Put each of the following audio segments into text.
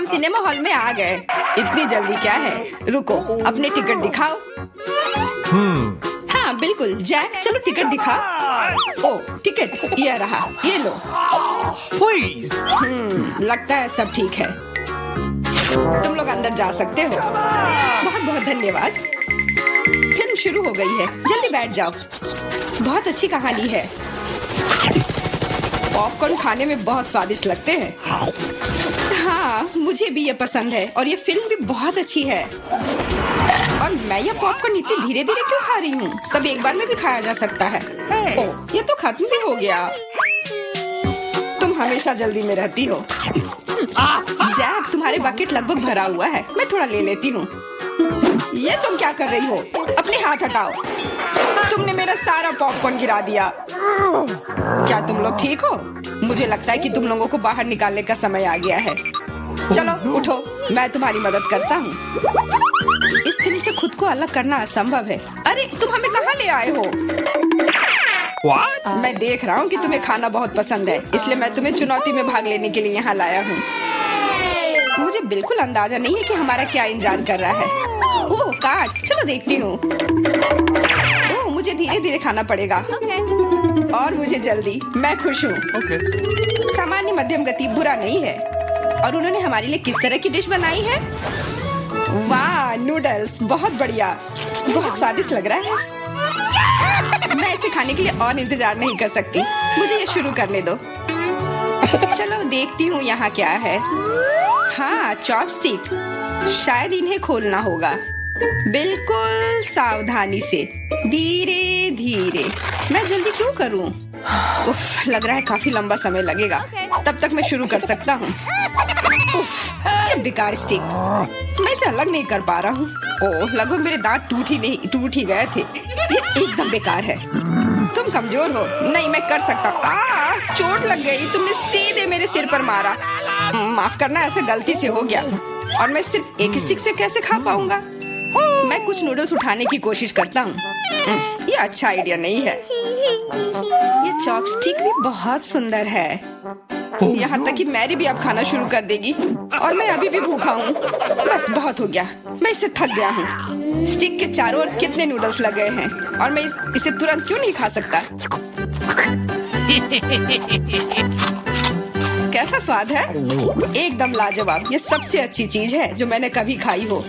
हम cinema hall में आ गए। इतनी जल्दी क्या है? रुको, अपने टिकट दिखाओ। हाँ बिल्कुल जैक, चलो टिकट दिखा। ओ टिकट ये रहा, ये लो। Please. लगता है सब ठीक है, तुम लोग अंदर जा सकते हो। बहुत बहुत धन्यवाद। फिल्म शुरू हो गई है, जल्दी बैठ जाओ। बहुत अच्छी कहानी है। पॉपकॉर्न खाने में बहुत स्वादिष्ट लगते हैं। हाँ मुझे भी ये पसंद है और ये फिल्म भी बहुत अच्छी है। और मैं ये पॉपकॉर्न इतनी धीरे धीरे क्यों खा रही हूँ? सब एक बार में भी खाया जा सकता है। ओह, ये तो खत्म भी हो गया। तुम हमेशा जल्दी में रहती हो। जैक, तुम्हारे बकेट लगभग भरा हुआ है, मैं थोड़ा ले लेती हूँ। ये तुम क्या कर रही हो? अपने हाथ हटाओ, तुमने मेरा सारा पॉपकॉर्न गिरा दिया। क्या तुम लोग ठीक हो? मुझे लगता है कि तुम लोगों को बाहर निकालने का समय आ गया है। चलो उठो, मैं तुम्हारी मदद करता हूँ। इस फिल्म से खुद को अलग करना असंभव है। अरे तुम हमें कहाँ ले आए हो? What? मैं देख रहा हूँ कि तुम्हें खाना बहुत पसंद है, इसलिए मैं तुम्हें चुनौती में भाग लेने के लिए यहाँ लाया हूँ। मुझे बिल्कुल अंदाजा नहीं है कि हमारा क्या इंतजार कर रहा है। ओह कार्ड्स, चलो देखती हूँ। ओह मुझे धीरे धीरे खाना पड़ेगा। और मुझे जल्दी, मैं खुश हूँ। Okay. सामान्य मध्यम गति बुरा नहीं है। और उन्होंने हमारे लिए किस तरह की डिश बनाई है? वाह नूडल्स, बहुत बढ़िया, बहुत स्वादिष्ट लग रहा है। मैं इसे खाने के लिए और इंतजार नहीं कर सकती, मुझे ये शुरू करने दो। चलो देखती हूँ यहाँ क्या है। हाँ चॉपस्टिक, शायद इन्हें खोलना होगा। बिल्कुल सावधानी से, धीरे धीरे। मैं जल्दी क्यों करूँ? उफ, लग रहा है काफी लंबा समय लगेगा। तब तक मैं शुरू कर सकता हूँ। उफ, ये बेकार स्टिक, मैं इसे अलग नहीं कर पा रहा हूँ। ओह, लगभग मेरे दांत टूट ही गए थे। ये एकदम बेकार है। तुम कमजोर हो। नहीं, मैं कर सकता हूँ। चोट लग गई, तुमने सीधे मेरे सिर पर मारा। माफ करना, ऐसे गलती से हो गया। और मैं सिर्फ एक स्टिक से कैसे खा पाऊंगा? मैं कुछ नूडल्स उठाने की कोशिश करता हूँ। ये अच्छा आइडिया नहीं है। ये चॉपस्टिक भी बहुत सुंदर है। यहाँ तक कि मैरी भी अब खाना शुरू कर देगी और मैं अभी भी भूखा हूँ। बस बहुत हो गया, मैं इससे थक गया हूँ। स्टिक के चारों ओर कितने नूडल्स लगे हैं और मैं इसे तुरंत क्यों नहीं खा सकता? कैसा स्वाद है? एकदम लाजवाब। ये सबसे अच्छी चीज है जो मैंने कभी खाई हो।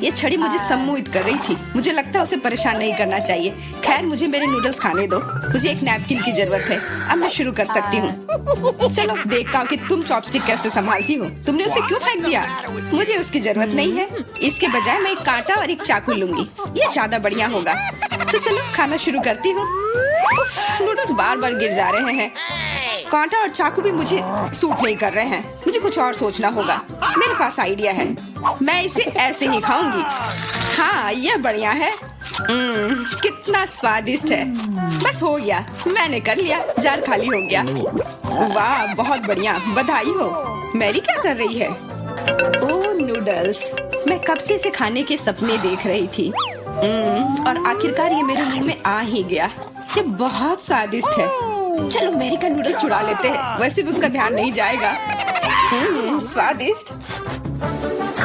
ये छड़ी मुझे सम्मोहित कर रही थी। मुझे लगता है उसे परेशान नहीं करना चाहिए। खैर, मुझे मेरे नूडल्स खाने दो। मुझे एक नैपकिन की जरूरत है। अब मैं शुरू कर सकती हूँ। चलो देखता हूँ कि तुम चॉपस्टिक कैसे संभालती हो। तुमने उसे क्यों फेंक दिया? मुझे उसकी जरूरत नहीं है। इसके बजाय मैं एक कांटा और एक चाकू लूंगी, ये ज्यादा बढ़िया होगा। तो चलो खाना शुरू करती हूँ। नूडल्स बार बार गिर जा रहे हैं। कांटा और चाकू भी मुझे सूट नहीं कर रहे हैं। मुझे कुछ और सोचना होगा। मेरे पास आइडिया है। मैं इसे ऐसे ही खाऊंगी। हाँ, यह बढ़िया है। कितना स्वादिष्ट है। बस हो गया, मैंने कर लिया। जार खाली हो गया। वाह, बहुत बढ़िया, बधाई हो। मैरी क्या कर रही है? ओह नूडल्स, मैं कब से इसे खाने के सपने देख रही थी। और आखिरकार ये मेरे मुंह में आ ही गया। ये बहुत स्वादिष्ट है। चलो मैरी का नूडल्स चुरा लेते हैं, वैसे भी उसका ध्यान नहीं जाएगा। स्वादिष्ट।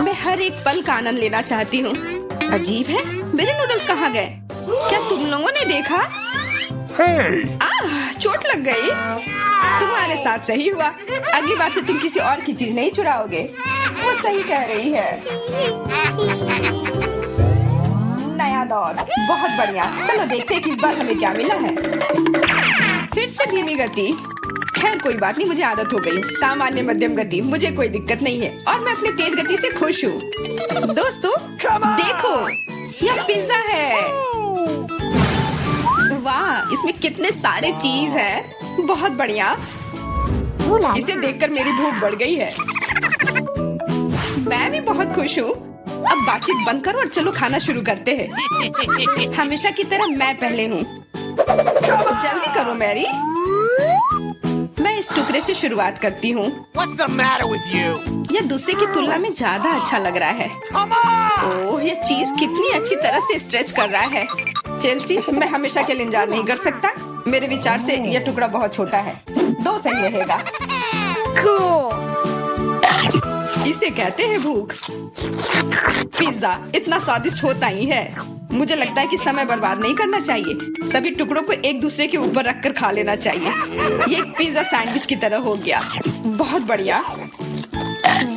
मैं हर एक पल का आनंद लेना चाहती हूँ। अजीब है, मेरे नूडल्स कहाँ गए? क्या तुम लोगों ने देखा? चोट लग गई। तुम्हारे साथ सही हुआ। अगली बार से तुम किसी और की चीज नहीं चुराओगे। वो सही कह रही है। नया दौर, बहुत बढ़िया। चलो देखते हैं कि इस बार हमें क्या मिला है। फिर से धीमी गति। खैर कोई बात नहीं, मुझे आदत हो गई। सामान्य मध्यम गति, मुझे कोई दिक्कत नहीं है और मैं अपनी तेज गति से खुश हूँ। दोस्तों देखो, यह पिज्जा है। वाह, इसमें कितने सारे चीज हैं। बहुत बढ़िया। इसे देखकर मेरी भूख बढ़ गई है। मैं भी बहुत खुश हूँ। अब बातचीत बंद करो और चलो खाना शुरू करते हैं। हमेशा की तरह मैं पहले हूँ। जल्दी करो मैरी। मैं इस टुकड़े से शुरुआत करती हूँ। What's the matter with you? यह दूसरे की तुलना में ज्यादा अच्छा लग रहा है। Come on! ओह, यह चीज कितनी अच्छी तरह से स्ट्रेच कर रहा है। चेल्सी, मैं हमेशा के लिए इंतजार नहीं कर सकता। मेरे विचार से यह टुकड़ा बहुत छोटा है। 2 सही रहेगा। Cool. इसे कहते हैं भूख। पिज्जा इतना स्वादिष्ट होता ही है। मुझे लगता है कि समय बर्बाद नहीं करना चाहिए। सभी टुकड़ों को एक दूसरे के ऊपर रखकर खा लेना चाहिए। ये एक पिज्जा सैंडविच की तरह हो गया। बहुत बढ़िया।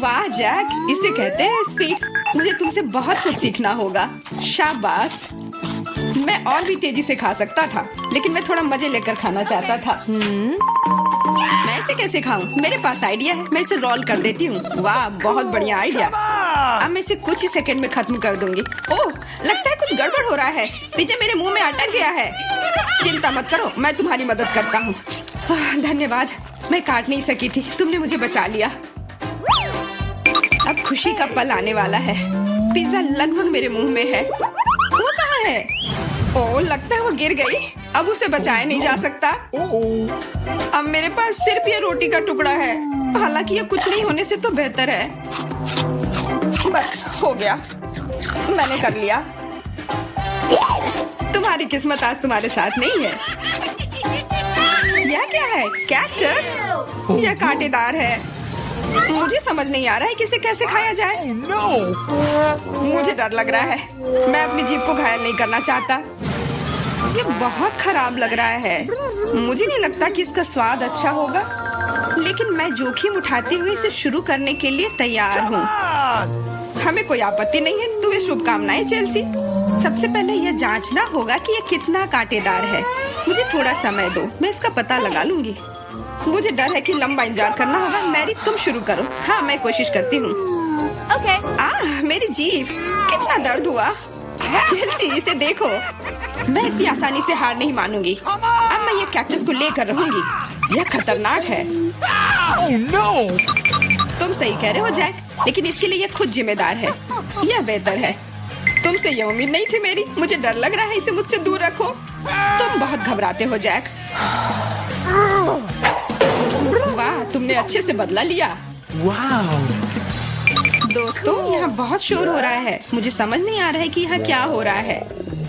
वाह जैक, इसे कहते हैं स्पीड। मुझे तुमसे बहुत कुछ सीखना होगा। शाबाश। मैं और भी तेजी से खा सकता था, लेकिन मैं थोड़ा मजे लेकर खाना चाहता था। मैं इसे कैसे खाऊं? मेरे पास आइडिया है। मैं इसे रोल कर देती हूँ। वाह, बहुत बढ़िया आइडिया। अब मैं इसे कुछ ही सेकंड में खत्म कर दूंगी। ओह, लगता है कुछ गड़बड़ हो रहा है। पिज्जा मेरे मुंह में अटक गया है। चिंता मत करो, मैं तुम्हारी मदद करता हूँ। धन्यवाद। मैं काट नहीं सकी थी, तुमने मुझे बचा लिया। अब खुशी का पल आने वाला है। पिज्जा लगभग मेरे मुंह में है। वो कहाँ है? ओह, लगता है वो गिर गई। अब उसे बचाया नहीं जा सकता। अब मेरे पास सिर्फ ये रोटी का टुकड़ा है। हालांकि ये कुछ नहीं होने से तो बेहतर है। बस हो गया, मैंने कर लिया। तुम्हारी किस्मत आज तुम्हारे साथ नहीं है। यह क्या है? कैक्टस? यह कांटेदार है। मुझे समझ नहीं आ रहा है कि इसे कैसे खाया जाए। Oh no! मुझे डर लग रहा है। मैं अपनी जीभ को घायल नहीं करना चाहता। ये बहुत खराब लग रहा है। मुझे नहीं लगता कि इसका स्वाद अच्छा होगा, लेकिन मैं जोखिम उठाते हुए इसे शुरू करने के लिए तैयार हूँ। हमें कोई आपत्ति नहीं है। तुम्हें शुभकामनाएं चेल्सी। सबसे पहले यह जांचना होगा कि यह कितना कांटेदार है। मुझे थोड़ा समय दो, मैं इसका पता लगा लूंगी। मुझे डर है कि लंबा इंतजार करना होगा। मैरी, तुम शुरू करो। हाँ, मैं कोशिश करती हूँ। ओके। मेरी जीभ, कितना दर्द हुआ। चेल्सी, इसे देखो। मैं इतनी आसानी से हार नहीं मानूंगी। अब मैं ये कैक्टस को लेकर रहूंगी। यह खतरनाक है। Oh no! तुम सही कह रहे हो जैक, लेकिन इसके लिए यह खुद जिम्मेदार है। यह बेहतर है। तुमसे यह उम्मीद नहीं थी मेरी। मुझे डर लग रहा है। इसे मुझसे दूर रखो। तुम बहुत घबराते हो जैक। वाह, तुमने अच्छे से बदला लिया। Wow! दोस्तों, यहाँ बहुत शोर हो रहा है। मुझे समझ नहीं आ रहा है कि यहाँ क्या हो रहा है।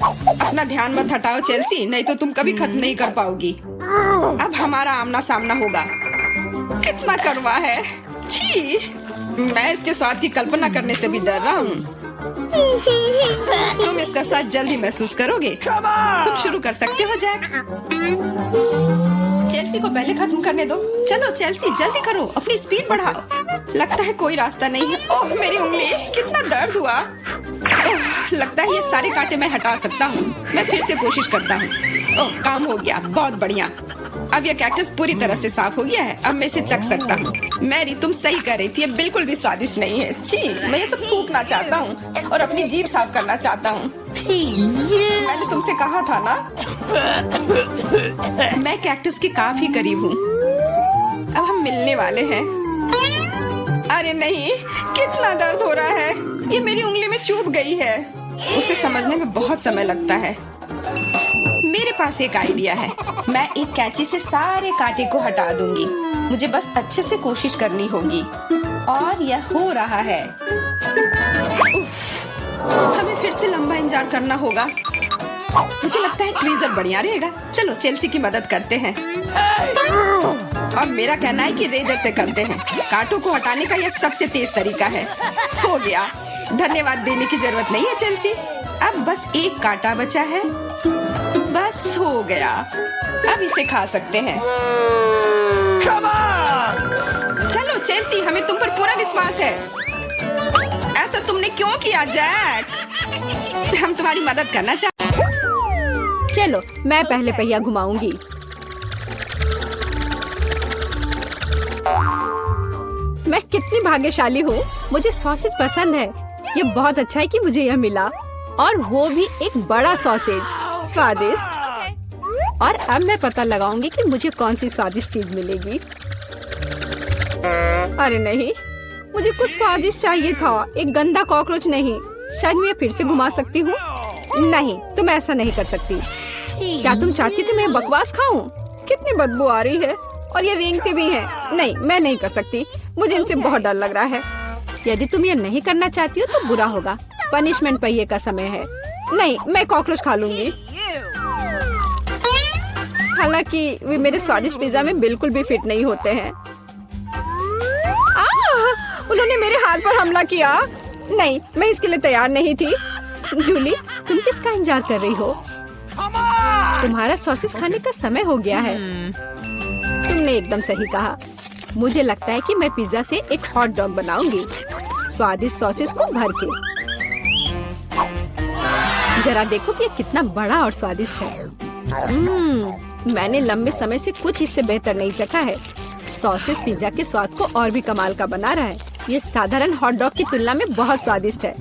अपना ध्यान मत हटाओ चेल्सी, नहीं तो तुम कभी खत्म नहीं कर पाओगी। अब हमारा आमना सामना होगा। कितना कड़वा है। छी, मैं इसके स्वाद की कल्पना करने से भी डर रहा हूँ। तुम इसका स्वाद जल्दी महसूस करोगे। तुम शुरू कर सकते हो जैक। चेल्सी को पहले खत्म करने दो। चलो चेल्सी, जल्दी करो, अपनी स्पीड बढ़ाओ। लगता है कोई रास्ता नहीं है। ओह, मेरी उंगली, कितना दर्द हुआ। ओह, लगता है ये सारे कांटे मैं हटा सकता हूँ। मैं फिर से कोशिश करता हूँ। ओह, काम हो गया। बहुत बढ़िया। अब यह कैक्टस पूरी तरह से साफ हो गया है। अब मैं इसे चख सकता हूँ। मैरी, तुम सही कर रही थी। ये बिल्कुल भी स्वादिष्ट नहीं है। छी, मैं ये सब थूकना चाहता हूँ और अपनी जीभ साफ करना चाहता हूँ। मैंने तुमसे कहा था ना। मैं कैक्टस के काफी करीब हूँ। अब हम मिलने वाले हैं। अरे नहीं, कितना दर्द हो रहा है। ये मेरी उंगली में चुभ गई है। उसे समझने में बहुत समय लगता है। मेरे पास एक आइडिया है। मैं एक कैंची से सारे कांटे को हटा दूंगी। मुझे बस अच्छे से कोशिश करनी होगी। और यह हो रहा है। उफ, हमें फिर से लंबा इंतजार करना होगा। मुझे लगता है ट्वीजर बढ़िया रहेगा। चलो चेल्सी की मदद करते हैं। अब मेरा कहना है कि रेजर से करते हैं। कांटों को हटाने का यह सबसे तेज तरीका है। हो गया। धन्यवाद देने की जरूरत नहीं है चेल्सी। अब बस एक कांटा बचा है। बस हो गया। अब इसे खा सकते हैं। Come on! चलो चेल्सी, हमें तुम पर पूरा विश्वास है। ऐसा तुमने क्यों किया जैक? हम तुम्हारी मदद करना चाहते हैं। चलो, मैं पहले पहिया घुमाऊंगी। मैं कितनी भाग्यशाली हूँ। मुझे सॉसेज पसंद है। ये बहुत अच्छा है कि मुझे यह मिला, और वो भी एक बड़ा सॉसेज। स्वादिष्ट। और अब मैं पता लगाऊंगी कि मुझे कौन सी स्वादिष्ट चीज मिलेगी। अरे नहीं, मुझे कुछ स्वादिष्ट चाहिए था, एक गंदा कॉकरोच नहीं। शायद मैं फिर से घुमा सकती हूँ। नहीं, तुम ऐसा नहीं कर सकती। क्या तुम चाहती हो कि मैं बकवास खाऊं? कितनी बदबू आ रही है, और ये रेंगते भी हैं। नहीं, मैं नहीं कर सकती। मुझे इनसे बहुत डर लग रहा है। यदि तुम ये नहीं करना चाहती हो तो बुरा होगा। पनिशमेंट पहिए का समय है। नहीं, मैं कॉकरोच खा लूंगी। हालांकि वे मेरे स्वादिष्ट पिज्जा में बिल्कुल भी फिट नहीं होते हैं। उन्होंने मेरे हाथ पर हमला किया। नहीं, मैं इसके लिए तैयार नहीं थी। जूली, तुम किसका इंतजार कर रही हो? तुम्हारा सॉसेस खाने का समय हो गया है। तुमने एकदम सही कहा। मुझे लगता है कि मैं पिज्जा से एक हॉट डॉग बनाऊंगी, स्वादिष्ट सॉसेस को भर के। जरा देखो कि ये कितना बड़ा और स्वादिष्ट है। मैंने लंबे समय से कुछ इससे बेहतर नहीं चखा है। सॉसेस पिज्जा के स्वाद को और भी कमाल का बना रहा है। ये साधारण हॉट डॉग की तुलना में बहुत स्वादिष्ट है।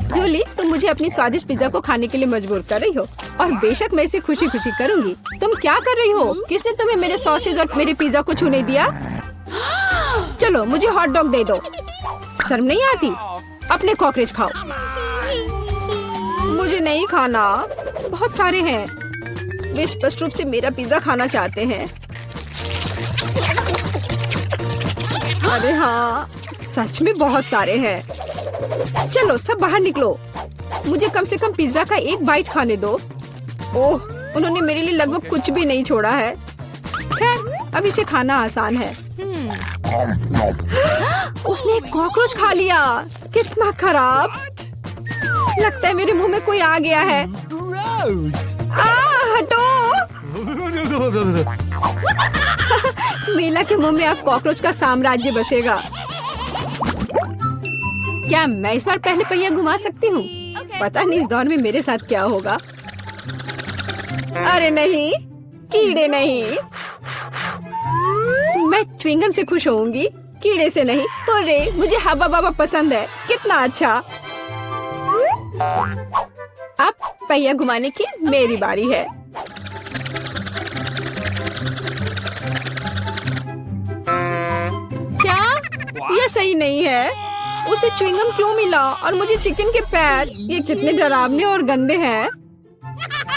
जूली, तुम मुझे अपनी स्वादिष्ट पिज्जा को खाने के लिए मजबूर कर रही हो और बेशक मैं इसे खुशी खुशी करूंगी। तुम क्या कर रही हो? किसने तुम्हें मेरे सॉसेस और मेरे पिज्जा को छूने दिया? चलो मुझे हॉट डॉग दे दो। शर्म नहीं आती? अपने कॉकरोच खाओ। मुझे नहीं खाना, बहुत सारे हैं। वे स्पष्ट रूप से मेरा पिज्जा खाना चाहते हैं। अरे हाँ, सच में बहुत सारे हैं। चलो सब बाहर निकलो, मुझे कम से कम पिज्जा का एक बाइट खाने दो। ओह, उन्होंने मेरे लिए लगभग कुछ भी नहीं छोड़ा है। खैर, अब इसे खाना आसान है। उसने एक कॉकरोच खा लिया। कितना खराब। लगता है मेरे मुंह में कोई आ गया है। Gross. हटो। मीला के मुंह में अब कॉकरोच का साम्राज्य बसेगा। क्या मैं इस बार पहले पहिया घुमा सकती हूँ? पता नहीं इस दौर में मेरे साथ क्या होगा। अरे नहीं, कीड़े नहीं। मैं च्युइंगम से खुश होऊंगी, कीड़े से नहीं। अरे मुझे हवा बाबा पसंद है। कितना अच्छा। अब पहिया घुमाने की मेरी बारी है। क्या ये सही नहीं है? उसे च्युइंगम क्यों मिला और मुझे चिकन के पैर? ये कितने डरावने और गंदे हैं।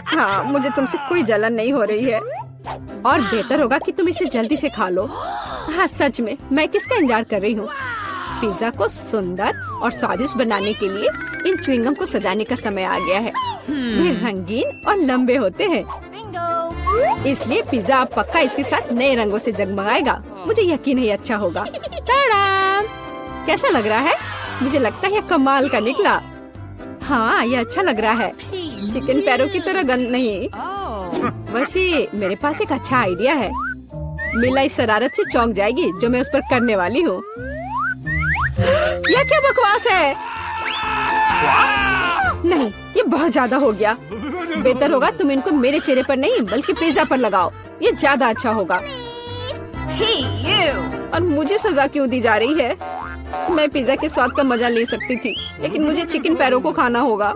हाँ, मुझे तुमसे कोई जलन नहीं हो रही है और बेहतर होगा कि तुम इसे जल्दी से खा लो। हाँ सच में, मैं किसका इंतजार कर रही हूँ? पिज्जा को सुंदर और स्वादिष्ट बनाने के लिए इन च्युइंगम को सजाने का समय आ गया है। वे रंगीन और लंबे होते हैं, इसलिए पिज्जा अब पक्का इसके साथ नए रंगों से जगमगाएगा। मुझे यकीन है अच्छा होगा। टाडाम! कैसा लग रहा है? मुझे लगता है यह कमाल का निकला। हाँ, ये अच्छा लग रहा है। चिकन पैरों की तरह गंद नहीं। वैसे मेरे पास एक अच्छा आइडिया है। मीला इस शरारत से चौंक जाएगी जो मैं उस पर करने वाली हूँ। यह क्या बकवास है? नहीं, ये बहुत ज्यादा हो गया। बेहतर होगा तुम इनको मेरे चेहरे पर नहीं बल्कि पिज्जा पर लगाओ। ये ज्यादा अच्छा होगा। और मुझे सजा क्यों दी जा रही है? मैं पिज्जा के स्वाद का मजा ले सकती थी, लेकिन मुझे चिकन पैरों को खाना होगा।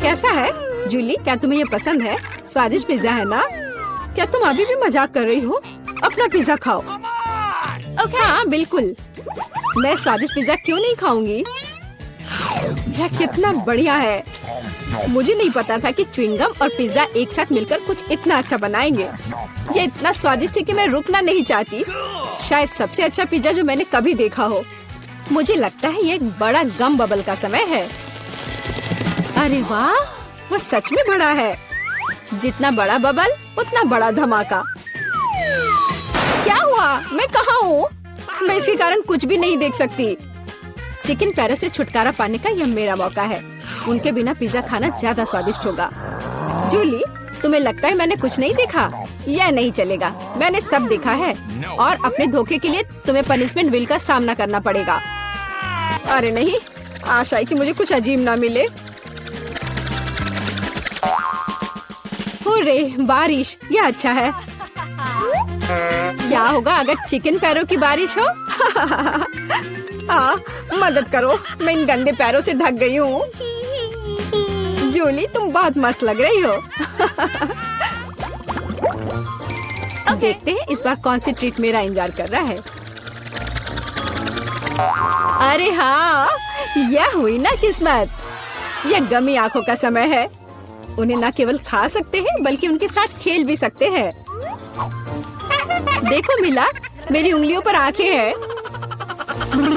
कैसा है जूली? क्या तुम्हें ये पसंद है? स्वादिष्ट पिज्जा है ना? क्या तुम अभी भी मजाक कर रही हो? अपना पिज्जा खाओ। हाँ बिल्कुल, मैं स्वादिष्ट पिज्जा क्यों नहीं खाऊंगी? यह कितना बढ़िया है। मुझे नहीं पता था कि च्युइंगम और पिज्जा एक साथ मिलकर कुछ इतना अच्छा बनाएंगे। यह इतना स्वादिष्ट है कि मैं रुकना नहीं चाहती। शायद सबसे अच्छा पिज्जा जो मैंने कभी देखा हो। मुझे लगता है ये एक बड़ा गम बबल का समय है। अरे वाह, वो सच में बड़ा है। जितना बड़ा बबल उतना बड़ा धमाका। क्या हुआ? मैं कहाँ हूँ? मैं इसके कारण कुछ भी नहीं देख सकती। चिकन पैरों से छुटकारा पाने का यह मेरा मौका है। उनके बिना पिज्जा खाना ज्यादा स्वादिष्ट होगा। जूली, तुम्हें लगता है मैंने कुछ नहीं देखा? यह नहीं चलेगा, मैंने सब देखा है और अपने धोखे के लिए तुम्हें पनिशमेंट बिल का सामना करना पड़ेगा। अरे नहीं, आशा है कि मुझे कुछ अजीब ना मिले। हुर्रे, बारिश, यह अच्छा है। क्या होगा अगर चिकन पैरों की बारिश हो? हाँ, मदद करो, मैं इन गंदे पैरों से ढक गई हूँ। जूली, तुम बहुत मस्त लग रही हो। देखते हैं इस बार कौन सी ट्रीट मेरा इंतजार कर रहा है। अरे हाँ, यह हुई ना किस्मत। यह गमी आंखों का समय है। उन्हें न केवल खा सकते हैं बल्कि उनके साथ खेल भी सकते हैं। देखो मिला, मेरी उंगलियों पर आंखें हैं।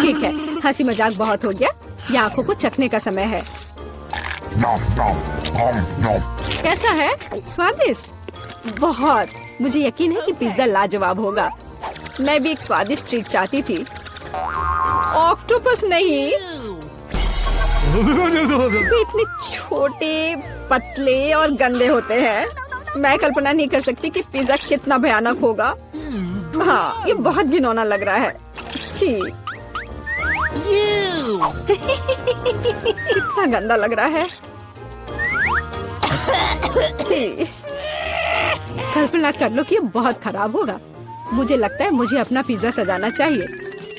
ठीक है, हंसी मजाक बहुत हो गया। ये आंखों को चखने का समय है। कैसा है? स्वादिष्ट? बहुत। मुझे यकीन है कि पिज्जा लाजवाब होगा। मैं भी एक स्वादिष्ट ट्रीट चाहती थी। ऑक्टोपस नहीं, वे इतने छोटे, पतले और गंदे होते हैं। मैं कल्पना नहीं कर सकती कि पिज्जा कितना भयानक होगा। हाँ, ये बहुत घिनौना लग रहा है। छी, कितना गंदा लग रहा है। छी, कल्पना कर लो कि ये बहुत खराब होगा। मुझे लगता है मुझे अपना पिज्जा सजाना चाहिए।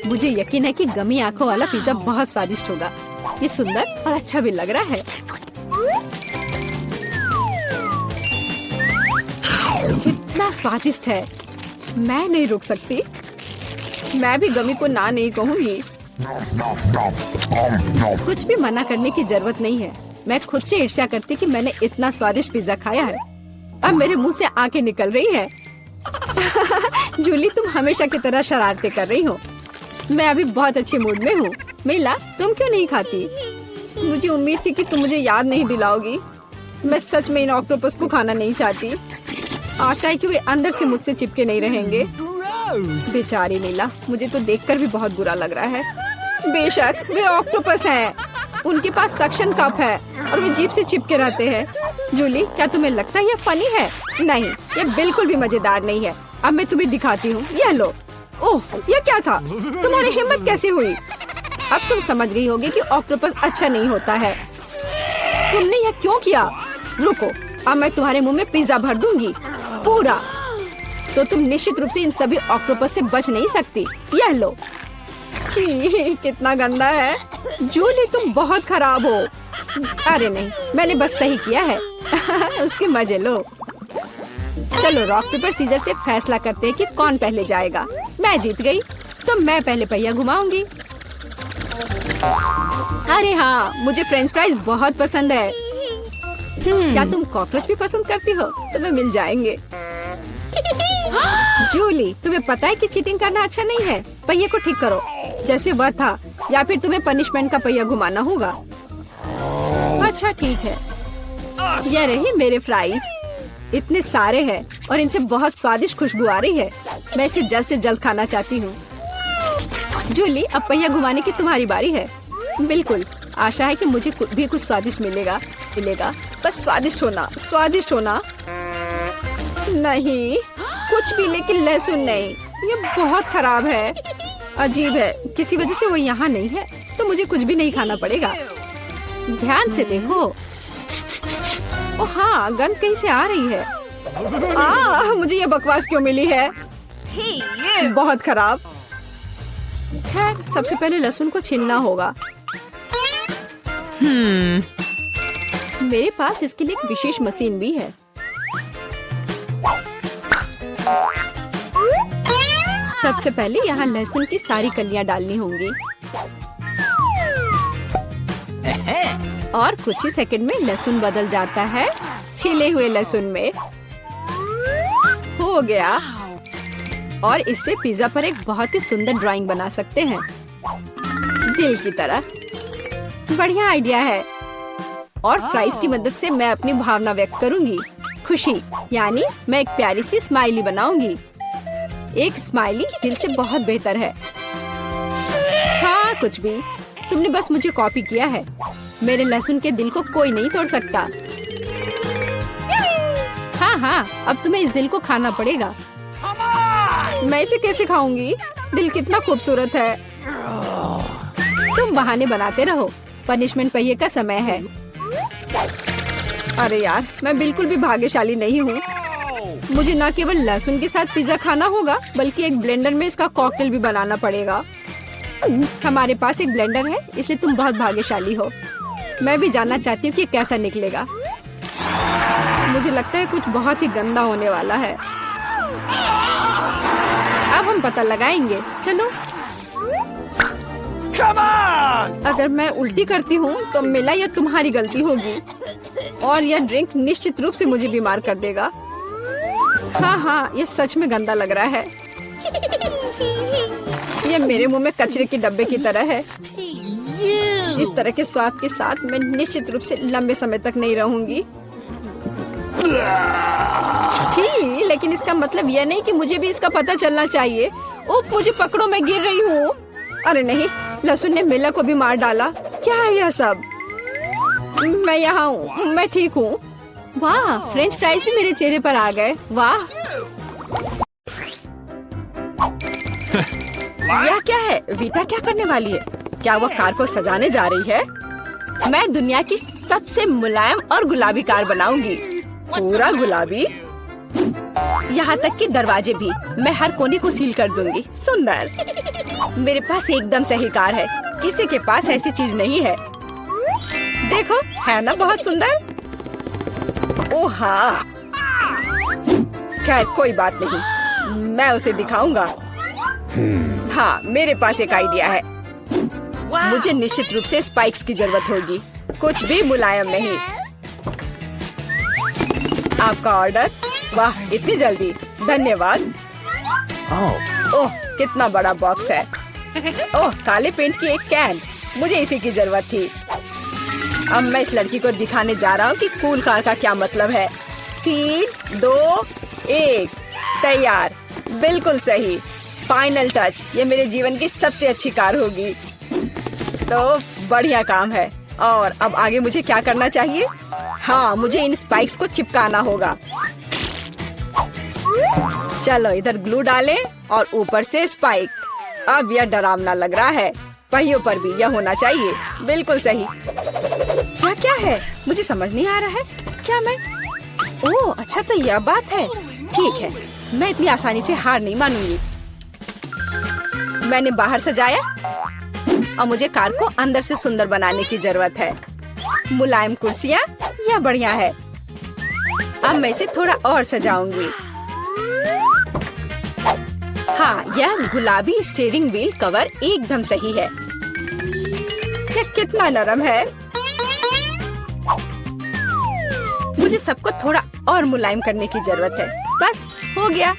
मुझे यकीन है कि गमी आंखों वाला पिज्जा बहुत स्वादिष्ट होगा। ये सुंदर और अच्छा भी लग रहा है। कितना स्वादिष्ट है, मैं नहीं रुक सकती। मैं भी गमी को ना नहीं कहूँगी। कुछ भी मना करने की जरूरत नहीं है। मैं खुद से ईर्ष्या करती कि मैंने इतना स्वादिष्ट पिज्जा खाया है। अब मेरे मुंह से आंखें निकल रही है। जूली, तुम हमेशा की तरह शरारतें कर रही हो। मैं अभी बहुत अच्छे मूड में हूँ। मिला, तुम क्यों नहीं खाती? मुझे उम्मीद थी कि तुम मुझे याद नहीं दिलाओगी। मैं सच में इन ऑक्टोपस को खाना नहीं चाहती। आशा है कि वे अंदर से मुझसे चिपके नहीं रहेंगे। बेचारी नीला, मुझे तो देखकर भी बहुत बुरा लग रहा है। बेशक वे ऑक्टोपस हैं। उनके पास सक्शन कप है और वे जीभ से चिपके रहते हैं। जूली, क्या तुम्हें लगता है ये फनी है? नहीं, ये बिल्कुल भी मजेदार नहीं है। अब मैं तुम्हें दिखाती हूँ। यह लो। ओह, ये क्या था? तुम्हारी हिम्मत कैसे हुई? अब तुम समझ गई होगी कि ऑक्टोपस अच्छा नहीं होता है। तुमने यह क्यों किया? रुको, अब मैं तुम्हारे मुंह में पिज्जा भर दूंगी, पूरा। तो तुम निश्चित रूप से इन सभी ऑक्टोपस से बच नहीं सकती। यह लो। छी, कितना गंदा है। जूली, तुम बहुत खराब हो। अरे नहीं, मैंने बस सही किया है। उसके मजे लो। चलो रॉक पेपर सीजर से फैसला करते हैं कि कौन पहले जाएगा। मैं जीत गई तो मैं पहले पहिया घुमाऊंगी। अरे हाँ, मुझे फ्रेंच फ्राइज बहुत पसंद है। क्या तुम कॉकरोच भी पसंद करती हो? तुम्हें मिल जाएंगे। जूली, तुम्हें पता है कि चीटिंग करना अच्छा नहीं है। पहिए को ठीक करो जैसे वह था, या फिर तुम्हें पनिशमेंट का पहिया घुमाना होगा। अच्छा ठीक है। ये रही मेरे फ्राइज। इतने सारे हैं और इनसे बहुत स्वादिष्ट खुशबू आ रही है। मैं इसे जल्द से जल्द खाना चाहती हूँ। जूली, अब पहिया घुमाने की तुम्हारी बारी है। बिल्कुल, आशा है कि मुझे भी कुछ स्वादिष्ट मिलेगा। बस स्वादिष्ट होना, स्वादिष्ट होना। नहीं, कुछ भी, लेकिन लहसुन नहीं। ये बहुत खराब है, अजीब है। किसी वजह से वो यहाँ नहीं है तो मुझे कुछ भी नहीं खाना पड़ेगा। ध्यान से देखो। ओ हाँ, गंध कहीं से आ रही है। मुझे ये बकवास क्यों मिली है? बहुत खराब। खैर, सबसे पहले लहसुन को छीलना होगा। मेरे पास इसके लिए एक विशेष मशीन भी है। सबसे पहले यहाँ लहसुन की सारी कलियां डालनी होंगी और कुछ ही सेकंड में लहसुन बदल जाता है छिले हुए लहसुन में। हो गया। और इससे पिज्जा पर एक बहुत ही सुंदर ड्राइंग बना सकते हैं, दिल की तरह। बढ़िया आइडिया है। और फ्राइज की मदद से मैं अपनी भावना व्यक्त करूंगी। खुशी, यानी मैं एक प्यारी सी स्माइली बनाऊंगी। एक स्माइली दिल से बहुत बेहतर है। हाँ, कुछ भी। तुमने बस मुझे कॉपी किया है। मेरे लहसुन के दिल को कोई नहीं तोड़ सकता। हाँ, अब तुम्हें इस दिल को खाना पड़ेगा। मैं इसे कैसे खाऊंगी? दिल कितना खूबसूरत है। तुम बहाने बनाते रहो। पनिशमेंट पहिए का समय है। अरे यार, मैं बिल्कुल भी भाग्यशाली नहीं हूँ। मुझे न केवल लहसुन के साथ पिज्जा खाना होगा, बल्कि एक ब्लेंडर में इसका कॉकटेल भी बनाना पड़ेगा। हमारे पास एक ब्लेंडर है, इसलिए तुम बहुत भाग्यशाली हो। मैं भी जानना चाहती हूँ कि कैसा निकलेगा। मुझे लगता है कुछ बहुत ही गंदा होने वाला है। अब हम पता लगाएंगे। चलो। Come on! अगर मैं उल्टी करती हूँ तो मिला यह तुम्हारी गलती होगी और यह ड्रिंक निश्चित रूप से मुझे बीमार कर देगा। हाँ, ये सच में गंदा लग रहा है। ये मेरे मुंह में कचरे के डब्बे की तरह है। इस तरह के स्वाद के साथ मैं निश्चित रूप से लंबे समय तक नहीं रहूंगी। छी, लेकिन इसका मतलब यह नहीं कि मुझे भी इसका पता चलना चाहिए। ओह, मुझे पकड़ो, मैं गिर रही हूँ। अरे नहीं, लहसुन ने मिला को भी मार डाला। क्या है यह सब? मैं यहाँ हूँ, मैं ठीक हूँ। वाह, फ्रेंच फ्राइज भी मेरे चेहरे पर आ गए। वाह, यह क्या है? वीटा क्या करने वाली है? क्या वह कार को सजाने जा रही है? मैं दुनिया की सबसे मुलायम और गुलाबी कार बनाऊंगी। पूरा गुलाबी, यहाँ तक कि दरवाजे भी। मैं हर कोने को सील कर दूंगी। सुंदर। मेरे पास एकदम सही कार है। किसी के पास ऐसी चीज नहीं है। देखो, है ना बहुत सुंदर? ओह हाँ, खैर कोई बात नहीं, मैं उसे दिखाऊंगा। हाँ, मेरे पास एक आइडिया है। मुझे निश्चित रूप से स्पाइक्स की जरूरत होगी, कुछ भी मुलायम नहीं। आपका ऑर्डर? वाह, इतनी जल्दी, धन्यवाद। ओह, कितना बड़ा बॉक्स है। ओह, काले पेंट की एक कैन, मुझे इसी की जरूरत थी। अब मैं इस लड़की को दिखाने जा रहा हूँ कि कूल कार का क्या मतलब है। 3, 2, 1, तैयार। बिल्कुल सही, फाइनल टच। ये मेरे जीवन की सबसे अच्छी कार होगी। तो बढ़िया काम है। और अब आगे मुझे क्या करना चाहिए? हाँ, मुझे इन स्पाइक्स को चिपकाना होगा। चलो इधर ग्लू डालें और ऊपर से स्पाइक। अब यह डरावना लग रहा है। पहियों पर भी यह होना चाहिए। बिल्कुल सही। क्या है? मुझे समझ नहीं आ रहा है। क्या मैं? ओह अच्छा, तो यह बात है। ठीक है, मैं इतनी आसानी से हार नहीं मानूंगी। मैंने बाहर सजाया और मुझे कार को अंदर से सुंदर बनाने की जरूरत है। मुलायम कुर्सियाँ, यह बढ़िया है। अब मैं इसे थोड़ा और सजाऊंगी। हाँ, यह गुलाबी स्टीयरिंग व्हील कवर एकदम सही है। यह कितना नरम है। मुझे सबको थोड़ा और मुलायम करने की जरूरत है। बस हो गया,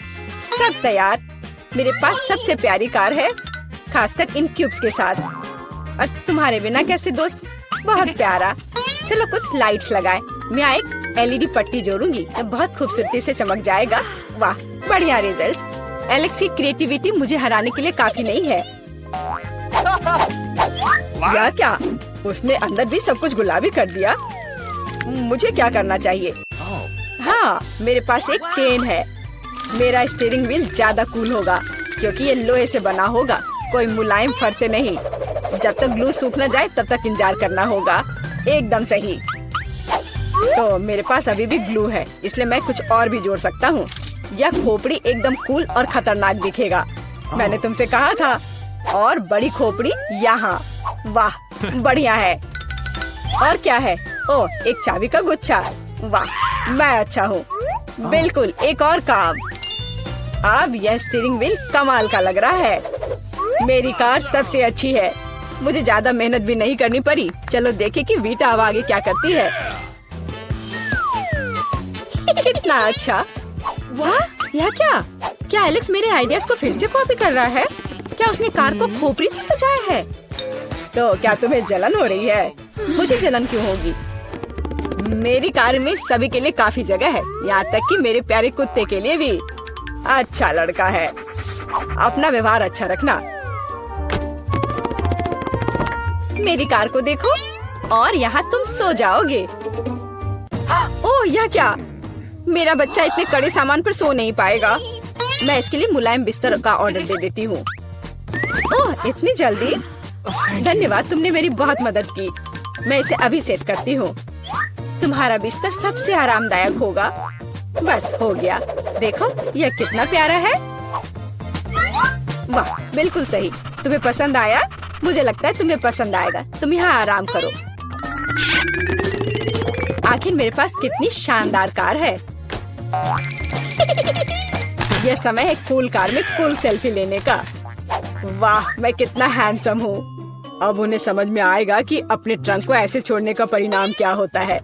सब तैयार। मेरे पास सबसे प्यारी कार है, खासकर इन क्यूब्स के साथ। और तुम्हारे बिना कैसे दोस्त? बहुत प्यारा। चलो कुछ लाइट्स लगाएं। मैं यहाँ एक LED पट्टी जोड़ूंगी, तो बहुत खूबसूरती से चमक जाएगा। वाह, बढ़िया रिजल्ट। एलेक्स की क्रिएटिविटी मुझे हराने के लिए काफी नहीं है। या क्या? उसने अंदर भी सब कुछ गुलाबी कर दिया। मुझे क्या करना चाहिए? हाँ, मेरे पास एक चेन है। मेरा स्टीयरिंग व्हील ज्यादा कूल होगा क्योंकि ये लोहे से बना होगा, कोई मुलायम फर से नहीं। जब तक ग्लू सूख न जाए तब तक इंतजार करना होगा। एकदम सही। तो मेरे पास अभी भी ग्लू है, इसलिए मैं कुछ और भी जोड़ सकता हूँ। यह खोपड़ी एकदम कूल और खतरनाक दिखेगा। मैंने तुमसे कहा था। और बड़ी खोपड़ी यहाँ। वाह, बढ़िया है। और क्या है? ओह, एक चाबी का गुच्छा। वाह, मैं अच्छा हूँ। बिल्कुल, एक और काम। अब यह स्टीयरिंग व्हील कमाल का लग रहा है। मेरी कार सबसे अच्छी है। मुझे ज्यादा मेहनत भी नहीं करनी पड़ी। चलो देखें कि वीटा अब आगे क्या करती है। कितना अच्छा। वाह, यह क्या? क्या एलेक्स मेरे आइडियाज को फिर से कॉपी कर रहा है? क्या उसने कार को खोपड़ी से सजाया है? तो क्या तुम्हें जलन हो रही है? मुझे जलन क्यों होगी? मेरी कार में सभी के लिए काफी जगह है, यहाँ तक कि मेरे प्यारे कुत्ते के लिए भी। अच्छा लड़का है। अपना व्यवहार अच्छा रखना। मेरी कार को देखो, और यहाँ तुम सो जाओगे। ओह, यह क्या? मेरा बच्चा इतने कड़े सामान पर सो नहीं पाएगा। मैं इसके लिए मुलायम बिस्तर का ऑर्डर दे देती हूँ। ओह, इतनी जल्दी? धन्यवाद, तुमने मेरी बहुत मदद की। मैं इसे अभी सेट करती हूँ। तुम्हारा बिस्तर सबसे आरामदायक होगा। बस हो गया। देखो, यह कितना प्यारा है। वाह, बिल्कुल सही। तुम्हें पसंद आया? मुझे लगता है तुम्हें पसंद आएगा। तुम यहाँ आराम करो। आखिर मेरे पास कितनी शानदार कार है। यह समय है कूल कार में कूल सेल्फी लेने का। वाह, मैं कितना हैंडसम हूँ। अब उन्हें समझ में आएगा कि अपने ट्रंक को ऐसे छोड़ने का परिणाम क्या होता है।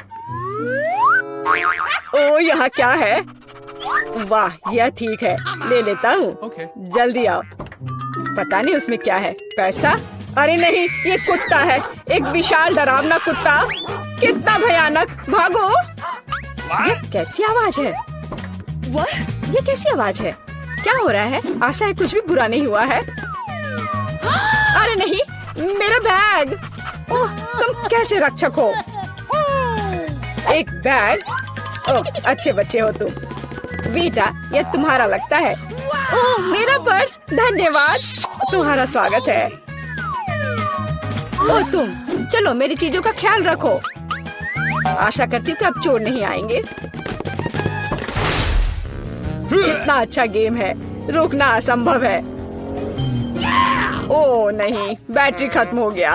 ओह, यहाँ क्या है? वाह, यह ठीक है, ले लेता हूँ। Okay. जल्दी आओ। पता नहीं उसमें क्या है। पैसा? अरे नहीं, ये कुत्ता है। एक विशाल डरावना कुत्ता। कितना भयानक। भागो। ये कैसी आवाज है? ये कैसी आवाज है? क्या हो रहा है? आशा है कुछ भी बुरा नहीं हुआ है। अरे नहीं, मेरा बैग! ओह, तुम कैसे रक्षक हो? एक बैग? ओह, अच्छे बच्चे हो तुम। बेटा, ये तुम्हारा लगता है। ओह, मेरा पर्स! धन्यवाद, तुम्हारा स्वागत है। ओह, तुम चलो मेरी चीजों का ख्याल रखो। आशा करती हूँ कि अब चोर नहीं आएंगे। कितना अच्छा गेम है, रोकना असंभव है। ओह नहीं, बैटरी खत्म हो गया।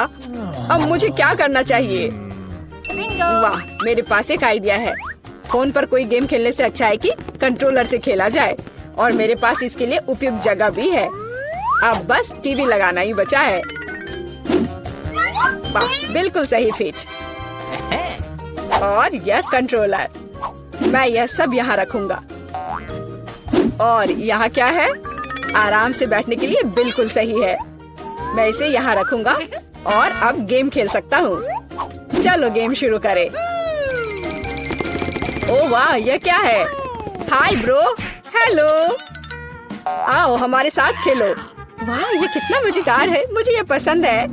अब मुझे क्या करना चाहिए? वाह, मेरे पास एक आइडिया है। फोन पर कोई गेम खेलने से अच्छा है कि कंट्रोलर से खेला जाए, और मेरे पास इसके लिए उपयुक्त जगह भी है। अब बस टीवी लगाना ही बचा है। वाह, बिल्कुल सही फिट। और यह कंट्रोलर, मैं यह सब यहाँ रखूंगा। और यहाँ क्या है? आराम से बैठने के लिए बिल्कुल सही है। मैं इसे यहाँ रखूंगा और अब गेम खेल सकता हूँ। चलो गेम शुरू करें। ओह वाह, यह क्या है? हाय ब्रो, हेलो, आओ हमारे साथ खेलो। वाह, ये कितना मजेदार है, मुझे ये पसंद है।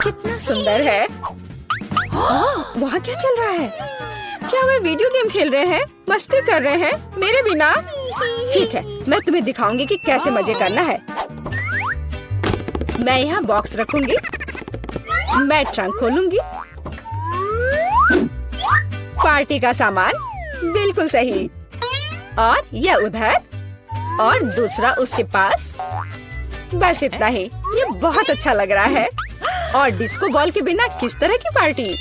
कितना सुंदर है। वहाँ क्या चल रहा है? क्या वे वीडियो गेम खेल रहे हैं? मस्ती कर रहे हैं मेरे बिना? ठीक है, मैं तुम्हें दिखाऊंगी कि कैसे मजे करना है। मैं यहाँ बॉक्स रखूंगी, मैं ट्रंक खोलूंगी। पार्टी का सामान, बिल्कुल सही। और यह उधर, और दूसरा उसके पास। बस इतना ही। ये बहुत अच्छा लग रहा है। और डिस्को बॉल के बिना किस तरह की पार्टी?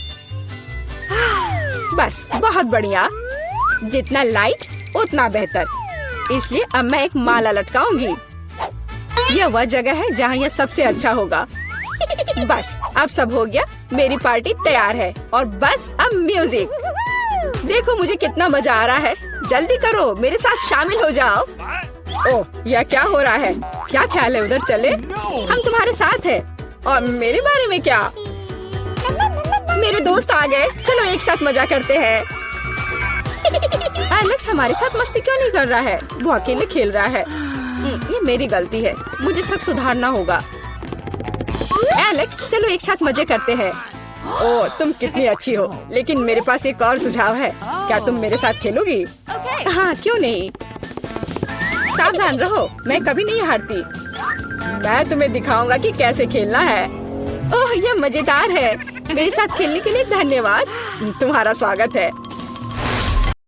बस बहुत बढ़िया। जितना लाइट उतना बेहतर। इसलिए अब मैं एक माला लटकाऊंगी। यह वह जगह है जहाँ यह सबसे अच्छा होगा। बस अब सब हो गया, मेरी पार्टी तैयार है। और बस अब म्यूजिक। देखो मुझे कितना मजा आ रहा है। जल्दी करो, मेरे साथ शामिल हो जाओ। ओह, यह क्या हो रहा है? क्या ख्याल है उधर चले? हम तुम्हारे साथ हैं। और मेरे बारे में क्या? मेरे दोस्त आ गए, चलो एक साथ मजा करते हैं। एलेक्स हमारे साथ मस्ती क्यों नहीं कर रहा है? वो अकेले खेल रहा है। ये मेरी गलती है, मुझे सब सुधारना होगा। एलेक्स, चलो एक साथ मजे करते हैं। ओह, तुम कितनी अच्छी हो, लेकिन मेरे पास एक और सुझाव है। क्या तुम मेरे साथ खेलोगी? हाँ, क्यों नहीं। सावधान रहो, मैं कभी नहीं हारती। मैं तुम्हें दिखाऊंगा कि कैसे खेलना है। ओह, यह मजेदार है। मेरे साथ खेलने के लिए धन्यवाद। तुम्हारा स्वागत है।